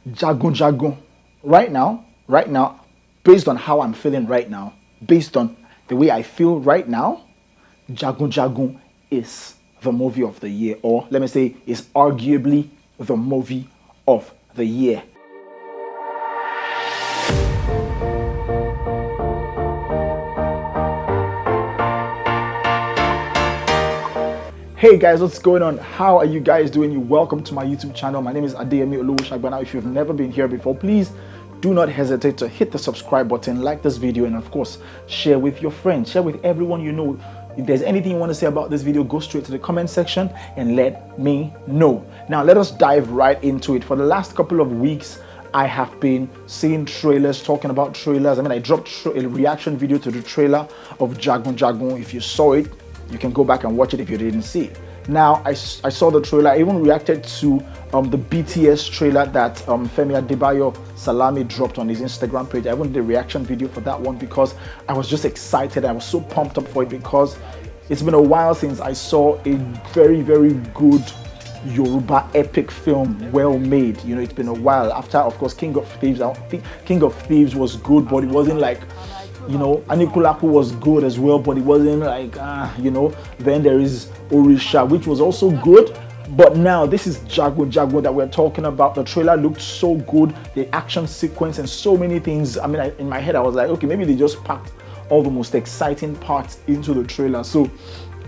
Jagun Jagun. Right now, based on how I'm feeling right now, based on the way I feel right now, Jagun Jagun is the movie of the year, or let me say, is arguably the movie of the year. Hey guys, what's going on? How are you guys doing? You welcome to my YouTube channel. My name is Adeyemi Oluwoshagbana. If you've never been here before, please do not hesitate to hit the subscribe button, like this video, and of course, share with your friends, share with everyone you know. If there's anything you want to say about this video, go straight to the comment section and let me know. Now, let us dive right into it. For the last couple of weeks, I have been seeing trailers, talking about trailers. I dropped a reaction video to the trailer of Jagun Jagun. If you saw it, you can go back and watch it if you didn't see it. Now, I saw the trailer. I even reacted to the BTS trailer that Femi Adebayo Salami dropped on his Instagram page. I even did a reaction video for that one because I was just excited. I was so pumped up for it because it's been a while since I saw a very, very good Yoruba epic film, well made. You know, it's been a while. After, of course, King of Thieves. I think King of Thieves was good, but it wasn't like, you know, Anikulaku was good as well, but it wasn't like, you know. Then there is Orisha, which was also good. But now this is Jagun Jagun that we're talking about. The trailer looked so good, the action sequence and so many things. I mean, in my head, I was like, okay, maybe they just packed all the most exciting parts into the trailer. So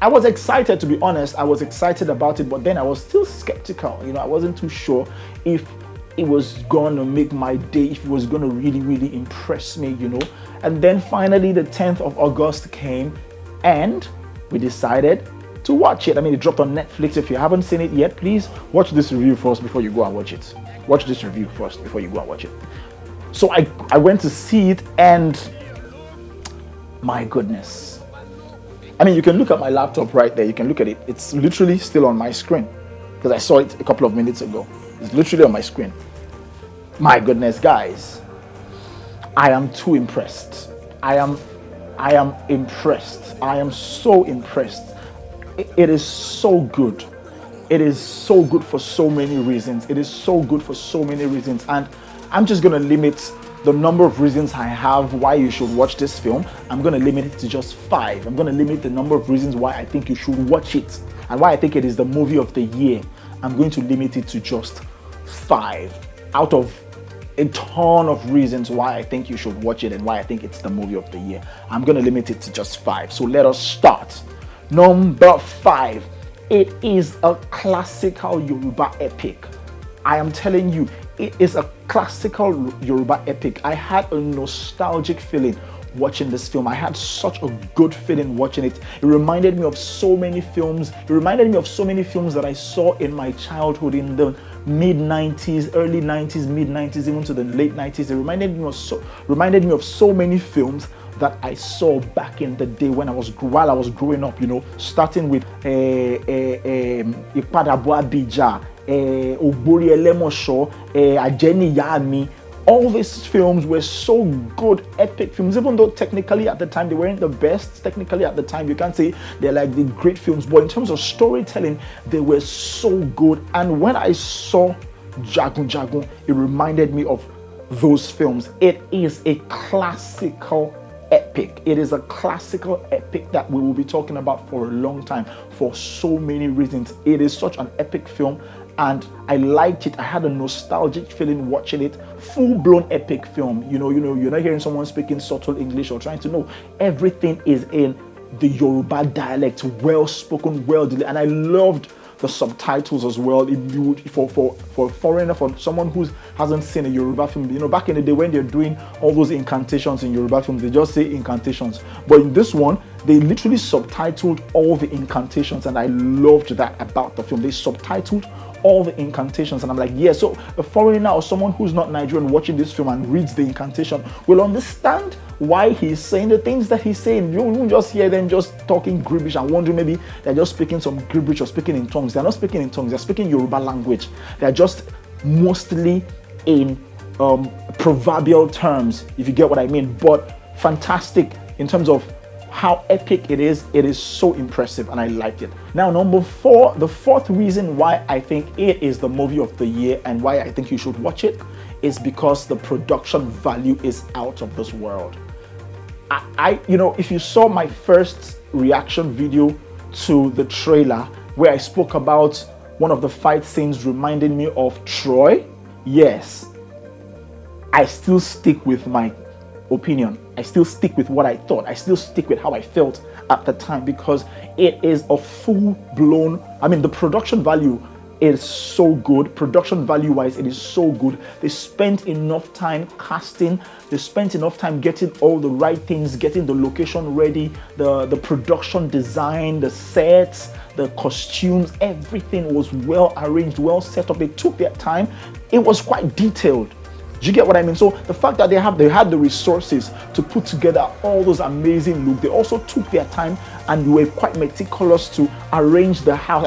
I was excited, to be honest. I was excited about it, but then I was still skeptical. You know, I wasn't too sure if it was gonna make my day, if it was gonna really, really impress me, you know. And then finally the 10th of August came and we decided to watch it. I mean, it dropped on Netflix. If you haven't seen it yet, please watch this review first before you go and watch it. Watch this review first before you go and watch it. So I went to see it and my goodness. I mean, you can look at my laptop right there. You can look at it. It's literally still on my screen because I saw it a couple of minutes ago. It's literally on my screen. My goodness, guys. I am too impressed. I am impressed. I am so impressed. It is so good. It is so good for so many reasons. It is so good for so many reasons. And I'm just going to limit the number of reasons I have why you should watch this film. I'm going to limit it to just 5. I'm going to limit the number of reasons why I think you should watch it and why I think it is the movie of the year. I'm going to limit it to just 5 out of a ton of reasons why I think you should watch it and why I think it's the movie of the year. I'm going to limit it to just 5. So let us start. Number 5. It is a classical Yoruba epic. I am telling you, it is a classical Yoruba epic. I had a nostalgic feeling watching this film. I had such a good feeling watching it. It reminded me of so many films. It reminded me of so many films that I saw in my childhood in the mid-90s, early 90s, mid-90s, even to the late 90s. It reminded me of so many films that I saw back in the day while I was growing up, you know, starting with Ipadabo Abija, Ogbori Elemosho, Ajeni Yami. All these films were so good, epic films, even though technically at the time they weren't the best. Technically at the time, you can't say they're like the great films, but in terms of storytelling, they were so good. And when I saw Jagun Jagun, it reminded me of those films. It is a classical epic. It is a classical epic that we will be talking about for a long time for so many reasons. It is such an epic film. And I liked it. I had a nostalgic feeling watching it. Full-blown epic film. You know, you're not hearing someone speaking subtle English or trying to know. Everything is in the Yoruba dialect, well spoken, well delivered. And I loved the subtitles as well. For a foreigner, for someone who hasn't seen a Yoruba film, you know, back in the day when they're doing all those incantations in Yoruba films, they just say incantations. But in this one, they literally subtitled all the incantations, and I loved that about the film. They subtitled all the incantations, and I'm like, yeah, so a foreigner or someone who's not Nigerian watching this film and reads the incantation will understand why he's saying the things that he's saying. You won't just hear them just talking gibberish and wondering maybe they're just speaking some gibberish or speaking in tongues. They're not speaking in tongues, they're speaking Yoruba language. They're just mostly in proverbial terms, if you get what I mean, but fantastic in terms of how epic it is so impressive, and I liked it. Now, number 4, the fourth reason why I think it is the movie of the year and why I think you should watch it is because the production value is out of this world. If you saw my first reaction video to the trailer where I spoke about one of the fight scenes reminding me of Troy, yes, I still stick with my opinion. I still stick with what I thought. I still stick with how I felt at the time, because it is a full-blown, the production value is so good. Production value wise, it is so good. They spent enough time casting. They spent enough time getting all the right things, getting the location ready, the production design, the sets, the costumes, everything was well arranged, well set up. They took their time. It was quite detailed. Do you get what I mean? So the fact that they had the resources to put together all those amazing looks, they also took their time and were quite meticulous to arrange the house.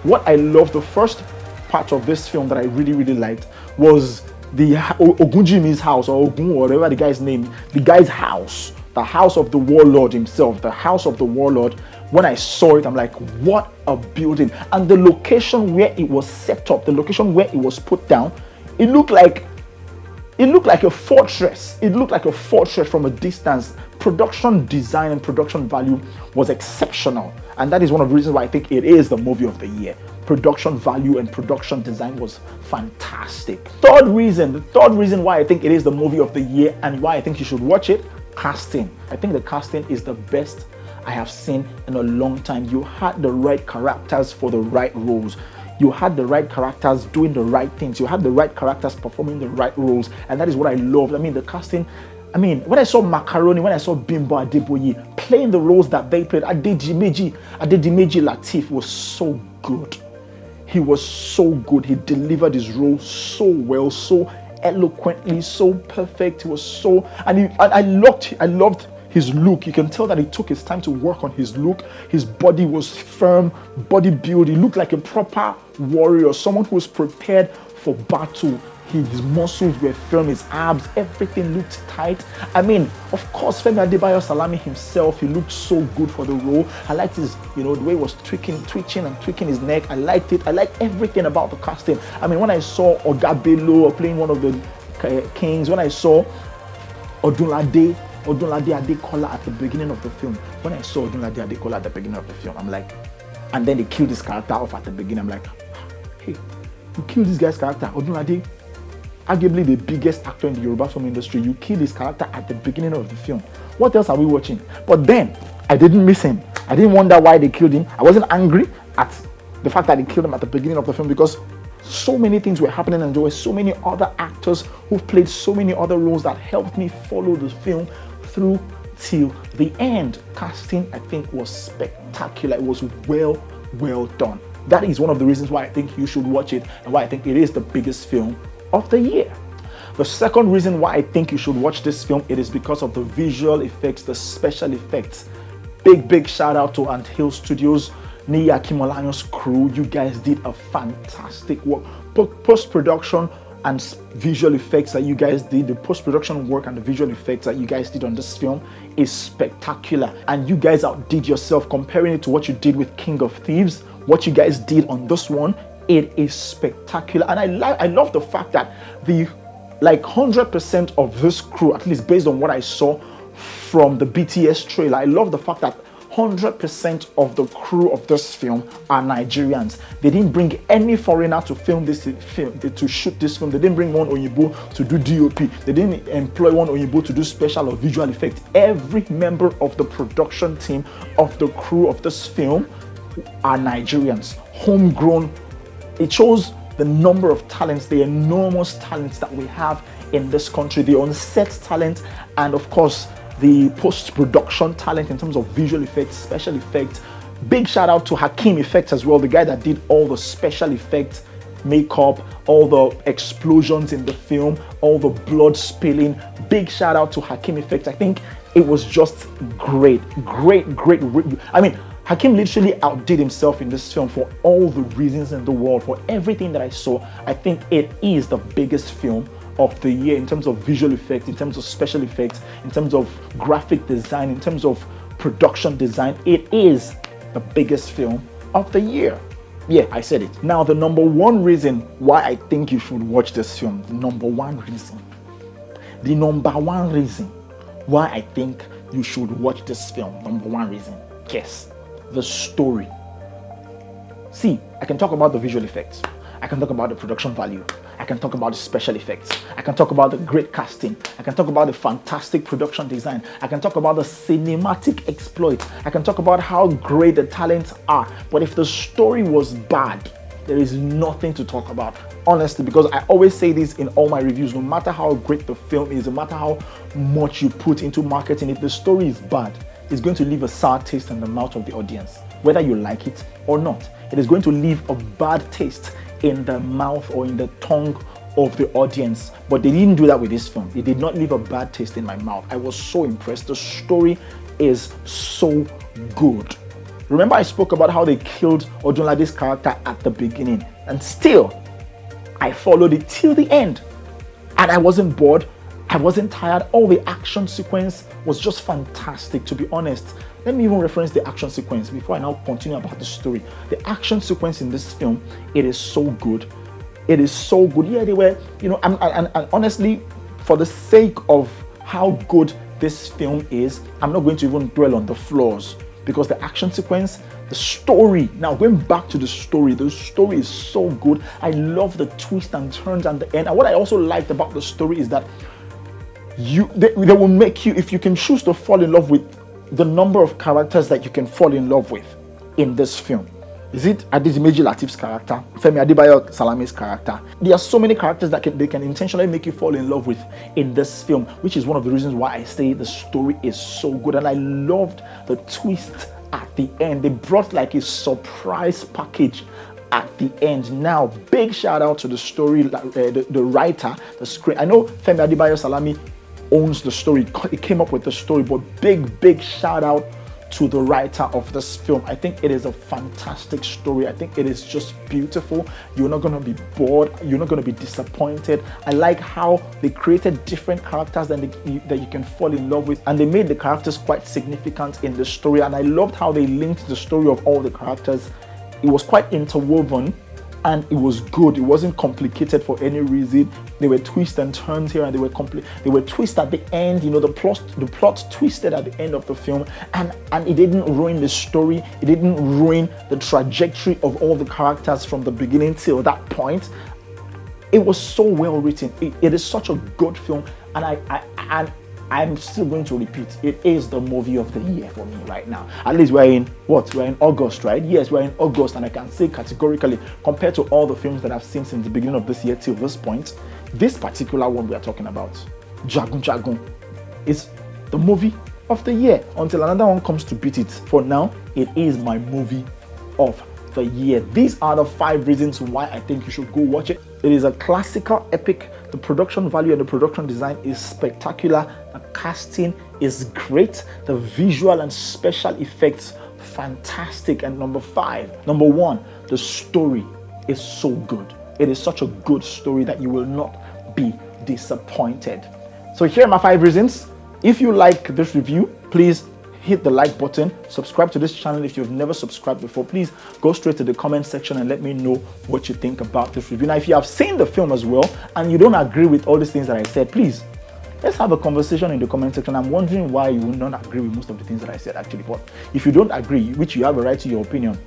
What I love, the first part of this film that I really, really liked was the Ogunjimi's house, or Ogun, whatever the guy's name, the guy's house, the house of the warlord himself, the house of the warlord. When I saw it, I'm like, what a building. And the location where it was set up, the location where it was put down, it looked like a fortress. It looked like a fortress from a distance. Production design and production value was exceptional. And that is one of the reasons why I think it is the movie of the year. Production value and production design was fantastic. The third reason why I think it is the movie of the year and why I think you should watch it, casting. I think the casting is the best I have seen in a long time. You had the right characters for the right roles. You had the right characters doing the right things. You had the right characters performing the right roles. And that is what I loved. The casting, when I saw Macaroni, when I saw Bimbo Adeboye playing the roles that they played, Adedimeji Lateef was so good. He was so good. He delivered his role so well, so eloquently, so perfect. He was so, I loved his look. You can tell that he took his time to work on his look. His body was firm, body build. He looked like a proper warrior, someone who was prepared for battle. His muscles were firm, his abs, everything looked tight. Of course, Femi Adebayo Salami himself, he looked so good for the role. I liked his, the way he was twitching and tweaking his neck. I liked it. I liked everything about the casting. When I saw Oga Bello playing one of the kings, when I saw Odunlade Adekola at the beginning of the film, I'm like, and then they killed this character off at the beginning. I'm like, hey, you killed this guy's character, Odunlade, arguably the biggest actor in the Yoruba film industry. You killed his character at the beginning of the film. What else are we watching? But then I didn't miss him. I didn't wonder why they killed him. I wasn't angry at the fact that they killed him at the beginning of the film, because so many things were happening and there were so many other actors who played so many other roles that helped me follow the film through till the end. Casting, I think, was spectacular. It was well done. That is one of the reasons why I think you should watch it and why I think it is the biggest film of the year. The second reason why I think you should watch this film, it is because of the visual effects, the special effects. Big shout out to Ant Hill Studios, Niya Kimolanyo's crew. You guys did a fantastic work. Post-production and visual effects that you guys did, the post-production work and the visual effects that you guys did on this film is spectacular. And you guys outdid yourself. Comparing it to what you did with King of Thieves, what you guys did on this one, it is spectacular. And I love the fact that the 100% of this crew, at least based on what I saw from the BTS trailer, I love the fact that 100% of the crew of this film are Nigerians. They didn't bring any foreigner to film this film, to shoot this film. They didn't bring one Oyibo to do DOP. They didn't employ one Oyibo to do special or visual effects. Every member of the production team, of the crew of this film, are Nigerians, homegrown. It shows the number of talents, the enormous talents that we have in this country, the on-set talent, and of course, the post-production talent in terms of visual effects, special effects. Big shout out to Hakim Effects as well, the guy that did all the special effects, makeup, all the explosions in the film, all the blood spilling. Big shout out to Hakim Effects. I think it was just great. Hakim literally outdid himself in this film for all the reasons in the world, for everything that I saw. I think it is the biggest film of the year in terms of visual effects, in terms of special effects, in terms of graphic design, in terms of production design, it is the biggest film of the year. Yeah, I said it. Now, the number one reason why I think you should watch this film, the number one reason why I think you should watch this film, number one reason, yes, the story. See, I can talk about the visual effects. I can talk about the production value. I can talk about the special effects. I can talk about the great casting. I can talk about the fantastic production design. I can talk about the cinematic exploits. I can talk about how great the talents are. But if the story was bad, there is nothing to talk about. Honestly, because I always say this in all my reviews, no matter how great the film is, no matter how much you put into marketing, if the story is bad, it's going to leave a sour taste in the mouth of the audience, whether you like it or not. It is going to leave a bad taste in the mouth or in the tongue of the audience. But they didn't do that with this film. It did not leave a bad taste in my mouth. I was so impressed. The story is so good. Remember, I spoke about how they killed Odunlade's character at the beginning, and still I followed it till the end, and I wasn't bored. I wasn't tired. All the action sequence was just fantastic, to be honest. Let me even reference the action sequence before I now continue about the story. The action sequence in this film, it is so good. It is so good. Yeah, they were, and honestly, for the sake of how good this film is, I'm not going to even dwell on the flaws, because the action sequence, the story, now going back to the story is so good. I love the twists and turns and the end. And what I also liked about the story is that they will make you, if you can choose to fall in love with the number of characters that you can fall in love with in this film. Is it Adezimeji Lateef's character, Femi Adebayo Salami's character? There are so many characters that they can intentionally make you fall in love with in this film, which is one of the reasons why I say the story is so good. And I loved the twist at the end. They brought like a surprise package at the end. Now, big shout out to the story, the writer, the script. I know Femi Adebayo Salami owns the story. He came up with the story, but big shout out to the writer of this film. I think it is a fantastic story. I think it is just beautiful. You're not going to be bored. You're not going to be disappointed. I like how they created different characters that you can fall in love with, and they made the characters quite significant in the story. And I loved how they linked the story of all the characters. It was quite interwoven, and it was good. It wasn't complicated for any reason. There were twists and turns here, and they were twists at the end. The plot twisted at the end of the film, and it didn't ruin the story. It didn't ruin the trajectory of all the characters from the beginning till that point. It was so well written. It is such a good film, and I'm still going to repeat, it is the movie of the year for me right now. At least we're in August, right? Yes, we're in August, and I can say categorically, compared to all the films that I've seen since the beginning of this year till this point, this particular one we are talking about, Jagun Jagun, is the movie of the year until another one comes to beat it. For now, it is my movie of the year. These are the 5 reasons why I think you should go watch it. It is a classical epic. The production value and the production design is spectacular. The casting is great. The visual and special effects, fantastic. And number 1, the story is so good. It is such a good story that you will not be disappointed. So here are my 5 reasons. If you like this review, please hit the like button, subscribe to this channel. If you've never subscribed before, please go straight to the comment section and let me know what you think about this review. Now, if you have seen the film as well and you don't agree with all these things that I said, please, let's have a conversation in the comment section. I'm wondering why you would not agree with most of the things that I said actually. But if you don't agree, which you have a right to your opinion,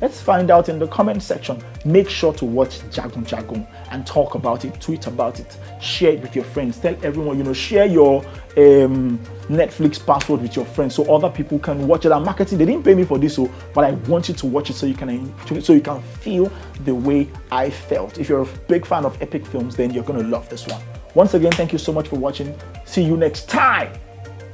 let's find out in the comment section. Make sure to watch Jagun Jagun and talk about it, tweet about it, share it with your friends, tell everyone, share your Netflix password with your friends so other people can watch it. I'm marketing, they didn't pay me for this, but I want you to watch it so you can feel the way I felt. If you're a big fan of epic films, then you're going to love this one. Once again, thank you so much for watching. See you next time.